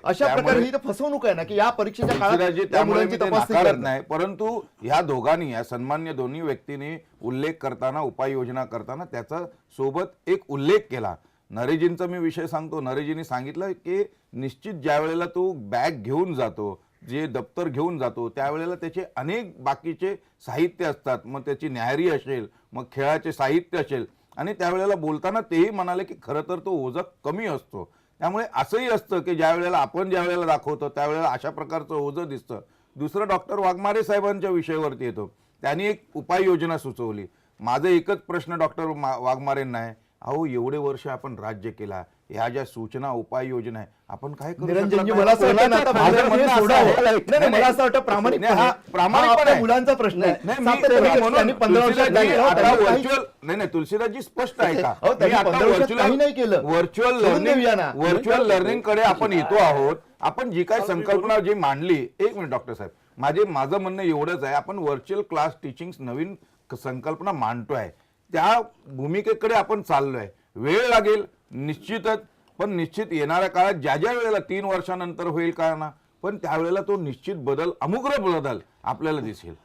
अशा प्रकारे ही तर फसवणूक आहे ना की या परीक्षेच्या काळात तुलसीराजी, या त्यामुळे मुलांची मी ते तपासणी नाकारत करणं. नाही. परंतु ह्या दोघांनी, या सन्मान्य दोन्ही व्यक्तींनी उल्लेख करताना, उपाययोजना करताना त्याचा सोबत एक उल्लेख केला. नरेजींचा मी विषय सांगतो. नरेजींनी सांगितलं की निश्चित ज्या वेळेला तो बॅग घेऊन जातो, जे दप्तर घेऊन जातो, त्यावेळेला त्याचे अनेक बाकीचे साहित्य असतात. मग त्याची न्याहारी असेल, मग खेळाचे साहित्य असेल, आणि त्यावेळेला बोलताना तेही म्हणाले की खरं तर तो ओझं कमी असतो. त्यामुळे असंही असतं की ज्या वेळेला आपण ज्या वेळेला दाखवतो त्यावेळेला अशा प्रकारचं ओझं दिसतं. दुसरं डॉक्टर वाघमारे साहेबांच्या विषयावरती येतो. त्यांनी एक उपाययोजना सुचवली. माझा एकच प्रश्न डॉक्टर वाघमारेंना आहे, अहो एवढे वर्ष आपण राज्य केला, ह्या ज्या सूचना उपाययोजना आहे आपण काय करू शकला निरंजनजी, नाही? मला असं वाटतं ना, आता माझं भाजप हे म्हणणं असं सोडावं. आहे. नाही, नाही, मला असं वाटतं प्रामाणिकपणे, नाही, हा प्रामाणिकपणे हा आपल्या आहे. मुलांचा प्रश्न आहे. नाही, मी सातत्याने म्हणून त्यांनी 15 वर्षात तुलसीराजी, काही- आता काही- व्हर्च्युअल नाही, तुलसीराजी स्पष्ट आहे का? अहो, त्यांनी मी आता 15 वर्षात काही नाही केलं. व्हर्च्युअल सोडून देऊया ना. व्हर्च्युअल लर्निंग कडे आपण येतो आहोत. आपण जी काही संकल्पना जी मांडली, एक मिनिट डॉक्टर साहेब, माझं म्हणणं एवढंच आहे, आपण व्हर्च्युअल क्लास टीचिंग नवीन संकल्पना मांडतोय, त्या भूमिकेकडे आपण चाललोय. वेळ लागेल निश्चितच, पण निश्चित येणाऱ्या काळात ज्या ज्या वेळेला 3 वर्षानंतर होईल का ना, पण त्यावेळेला तो निश्चित बदल, अमुग्र बदल आपल्याला दिसेल.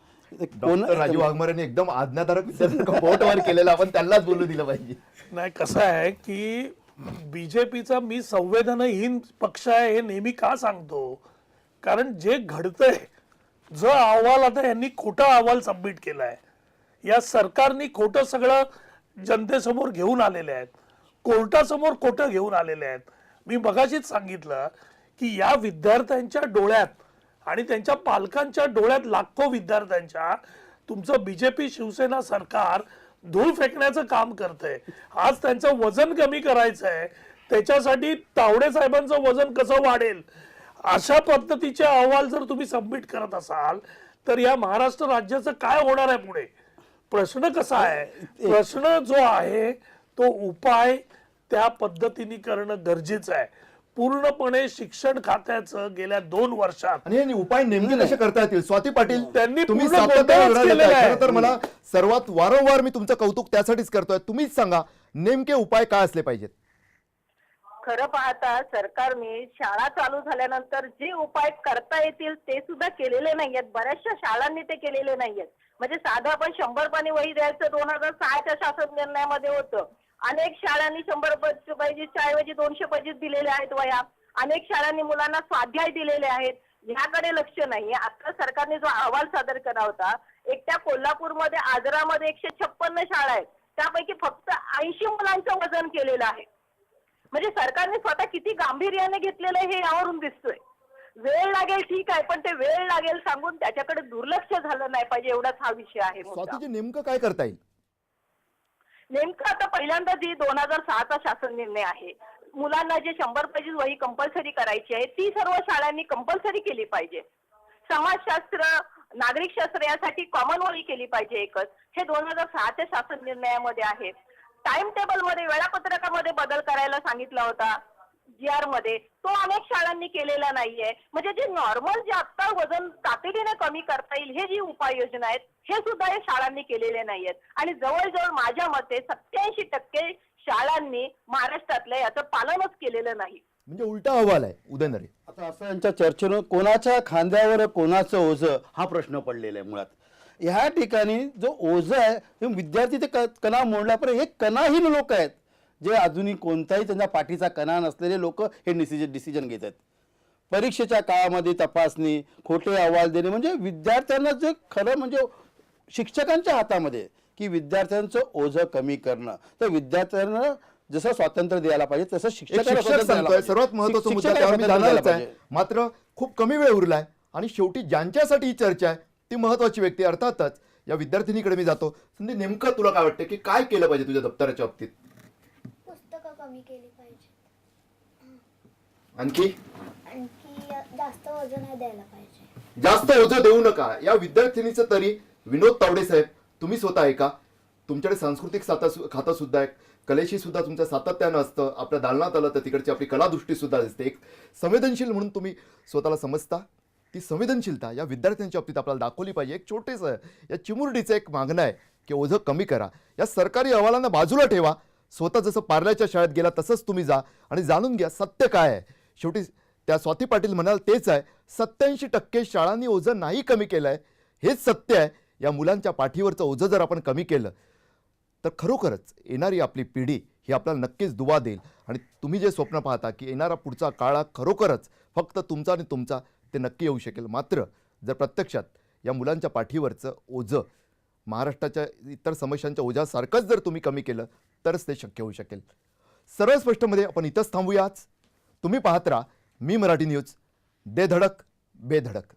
डॉक्टर राजीव वाघमारेंनी एकदम आज्ञाधारक विद्यार्थ्यांना बोटवर केलेलं, आपण त्यांनाच बोलू दिलं पाहिजे. नाही, कसं आहे की बीजेपीचा मी संवेदनहीन पक्ष आहे हे नेहमी का सांगतो, कारण जे घडतंय, जो अहवाल आता यांनी खोटा अहवाल सबमिट केलाय, या सरकारने खोटं सगळं जनतेसमोर घेऊन आलेले आहेत, कोर्टासमोर खोटं घेऊन आलेले आहेत. मी मगाशीच सांगितलं की या विद्यार्थ्यांच्या डोळ्यात आणि त्यांच्या पालकांच्या डोळ्यात लाखो विद्यार्थ्यांच्या तुमचं बीजेपी शिवसेना सरकार धूळ फेकण्याचं काम करतंय. आज त्यांचं वजन कमी करायचं आहे, त्याच्यासाठी तावडे साहेबांचं वजन कसं वाढेल अशा पद्धतीचे अहवाल जर तुम्ही सबमिट करत असाल तर या महाराष्ट्र राज्याचं काय होणार आहे पुढे? प्रश्न कसा आहे, प्रश्न जो आहे तो उपाय त्या पद्धतीने करणं गरजेचं आहे. पूर्णपणे शिक्षण खात्याचं गेल्या 2 वर्षात आणि हे उपाय नेमके कसे करता येतील? स्वाती पाटील, त्यांनी तुम्ही पूर्ण सातत्याने गोंधळच लढा केलेला देताय. आहे. खरं तर मला सर्वात वारंवार मी तुमचं कौतुक त्यासाठीच करतोय. तुम्हीच सांगा नेमके उपाय काय असले पाहिजेत? खरं पाहता सरकारने शाळा चालू झाल्यानंतर जे उपाय करता येतील ते सुद्धा केलेले नाहीयेत. बऱ्याचशा शाळांनी ते केलेले नाहीयेत. म्हणजे साधं आपण 100 पाणी वही द्यायचं 2006च्या शासन निर्णयामध्ये होतं. अनेक शाळांनी 100 पेजेसच्या ऐवजी 200 पेजेस दिलेले आहेत वह्या. अनेक शाळांनी मुलांना स्वाध्याय दिलेले आहेत. ह्याकडे लक्ष नाहीये. आता सरकारने जो अहवाल सादर केला होता, एकट्या कोल्हापूरमध्ये आजरामध्ये 156 शाळा आहेत, त्यापैकी फक्त 80 मुलांचं वजन केलेलं आहे. म्हणजे सरकारने स्वतः किती गांभीर्याने घेतलेलं आहे हे यावरून दिसतोय. वेळ लागेल ठीक आहे, पण ते वेळ लागेल सांगून त्याच्याकडे दुर्लक्ष झालं नाही पाहिजे, एवढाच हा विषय आहे. मुद्दा स्वातीजी नेमकं काय करता येईल? नेमकं आता पहिल्यांदा जी 2006चा शासन निर्णय आहे, मुलांना जे 100 पेजेस वही कंपल्सरी करायची आहे ती सर्व शाळांनी कंपल्सरी केली पाहिजे. समाजशास्त्र, नागरिकशास्त्र यासाठी कॉमन वही केली पाहिजे एकच. हे 2006च्या शासन निर्णयामध्ये आहे. टाइम टेबल मध्ये, वेळापत्रकामध्ये बदल करायला सांगितला होता GR मध्ये, तो अनेक शाळांनी केलेला नाहीये. म्हणजे जे नॉर्मल जे आता वजन तातडीने कमी करता येईल हे जी उपाययोजना आहेत हे सुद्धा या शाळांनी केलेले नाहीयेत. आणि जवळजवळ माझ्या मते 87% शाळांनी महाराष्ट्रातल्या याचं पालनच केलेलं नाही. म्हणजे उलटा अहवाल आहे उदयनरे. आता असं यांच्या चर्चेनं कोणाच्या खांद्यावर कोणाचं ओझं हा प्रश्न पडलेला आहे मुळात. ह्या ठिकाणी जो ओझं आहे हे विद्यार्थी ते कणा मोडला, पण हे कणाहीन लोक आहेत जे अजूनही कोणताही त्यांच्या पाठीचा कणा नसलेले लोक हे डिसिजन घेत आहेत. परीक्षेच्या काळामध्ये तपासणी, खोटे अहवाल देणे, म्हणजे विद्यार्थ्यांना जे खरं म्हणजे शिक्षकांच्या हातामध्ये की विद्यार्थ्यांचं ओझं कमी करणं. तर विद्यार्थ्यांना जसं स्वातंत्र्य द्यायला पाहिजे तसं एक शिक्षकांना शिक्षक स्वातंत्र्य द्यायला सांगतोय पाहिजे. सर्वात महत्वाचा मुद्दा शिक्षकांना त्यावर मी स्वातंत्र्य जाणारच द्यायला आहे. पाहिजे. मात्र खूप कमी वेळ उरलाय आणि शेवटी ज्यांच्यासाठी ही चर्चा आहे ती महत्वाची व्यक्ती अर्थातच या विद्यार्थिनीकडे मी जातो. संदीप, नेमकं तुला काय वाटतं की काय केलं पाहिजे तुझ्या दप्तराच्या बाबतीत? पुस्तकं कमी केली पाहिजे. आणखी जास्त वजन नाही द्यायला पाहिजे. जास्त ओझं देऊ नका. या विद्यार्थिनीचं तरी विनोद तावडे साहेब तुम्ही स्वतः आहे का? तुमच्याकडे सांस्कृतिक खातं सुद्धा आहे, कलेशी सुद्धा तुमचं सातत्यानं असतं. आपल्या दालनात आलं तर तिकडची आपली कलादृष्टी सुद्धा दिसते. एक संवेदनशील म्हणून तुम्ही स्वतःला समजता. ती संवेदनशीलता या विद्यार्थ्यांच्या बाबतीत आपल्याला दाखवली पाहिजे. एक छोटेसं या चिमुरडीचं एक मागणं आहे की ओझं कमी करा. या सरकारी अहवालांना बाजूला ठेवा. स्वतः जसं पार्ल्याच्या शाळेत गेला तसंच तुम्ही जा आणि जाणून घ्या सत्य काय आहे. शेवटी त्या स्वाती पाटील म्हणाल तेच आहे, 87% शाळांनी ओझं नाही कमी केलं आहे. हेच सत्य आहे. या मुलांच्या पाठीवरचं ओझं जर आपण कमी केलं तर खरोखरच येणारी आपली पिढी ही आपल्याला नक्कीच दुवा देईल. आणि तुम्ही जे स्वप्न पाहता की येणारा पुढचा काळ खरोखरच फक्त तुमचा आणि तुमचा, ते नक्की येऊ शकेल. मात्र जर प्रत्यक्षात या मुलांच्या पाठीवरचं ओझं महाराष्ट्राच्या इतर समस्यांच्या ओझ्यासारखंच जर तुम्ही कमी केलं तरच ते शक्य होऊ शकेल. सरळ स्पष्टमध्ये आपण इथंच थांबूयाच. तुम्ही पाहत राहा मी मराठी न्यूज. दे धडक बेधडक.